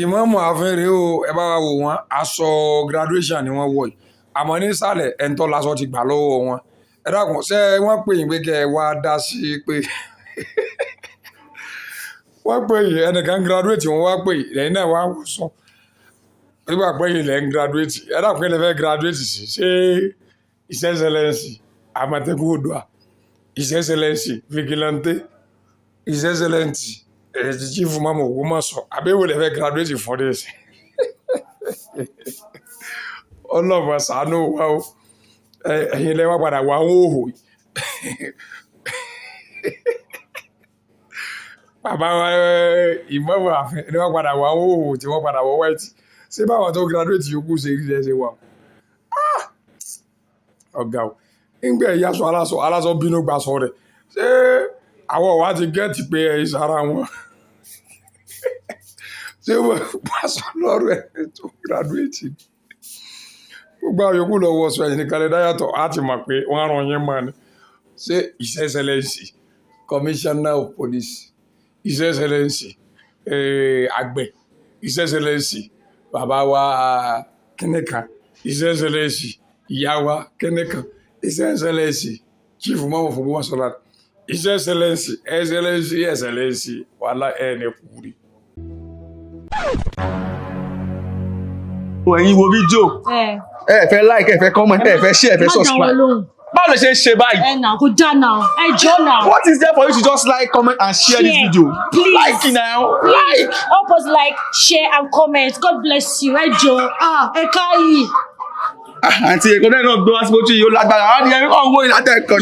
ìmáàmù àfẹ́rẹ́ o ẹ bá wa wò wọ́n aṣọ graduation ni wọ́n wọ̀ yìí àmọ́ nísàlẹ̀ ẹ̀ńtọ́ lásọ ti gbà lọ́wọ́ wọn ẹ dákun ṣé wọ́n pè yín pé kẹ́ ẹ wá dá sí i pé wọ́n pè yín ẹnìkan graduate wọ́n wá pè yín lẹ́yìn náà wá wọ̀ sọ nígbà pé yín lẹ́ ń graduate ẹ dákun ẹ lè fẹ́ graduate sí ṣé His Excellency Àmọ̀tẹ́kùn Oòduà His Excellency Vigilante His Excellency chief mama Ògbómọ̀ṣọ́ àbẹ̀wò lè fẹ́ graduate for this ọlọ́mọ ṣàánú wa o ẹ̀yin lẹ́wọ́ padà wà ń hòhò bàbá wa ìmọ̀mọ̀ àfẹ́ lẹ́wọ́ padà wà ń hòhò tí wọ́n padà wọ white ṣé báwọn tó graduate yòókù ṣe rí lẹ́sẹ̀ wà ọ̀gá o nígbà ìyàsọ aláṣọ bínú gbà sọ rẹ̀ ṣé àwọn wa ti gẹ́ẹ̀tì pé ẹ̀ ìsara wọn ṣé wọ́n pàṣọ lọ́rọ̀ ẹ̀ tó graduate gbogbo àwọn yòókù lọ́wọ́ sọ ẹ̀yìn nìkan lè dáyàtọ̀ á ti mọ̀ pé wọ́n ràn yín mọ́ ni ṣé His Excellency Commissioner of Police His Excellency àgbẹ̀ His Excellency bàbá wa kínníkan His Excellency ìyá wa kínníkan His Excellency chief mọ́mọ́ fún wọn sọ̀rọ̀ His Excellency wàhálà ẹ̀ ní kúrì. ẹ̀yin wo fídíò ẹ fẹ́ like ẹ fẹ́ comment ẹ fẹ́ share ẹ fẹ́ subscribe báwo lè ṣe ń ṣe báyìí. ẹ nà kó já nà ẹ jọ nà. What is there for you to just like comment and share this video. Please. Like now like. Help us like share and comment. God bless you ẹ jọ ẹ káyì. àǹtí èkó náà gbé wá sí bó tún yìí ó lágbára àwọn ènìyàn kàn ń wó ìlàtẹ̀ kan.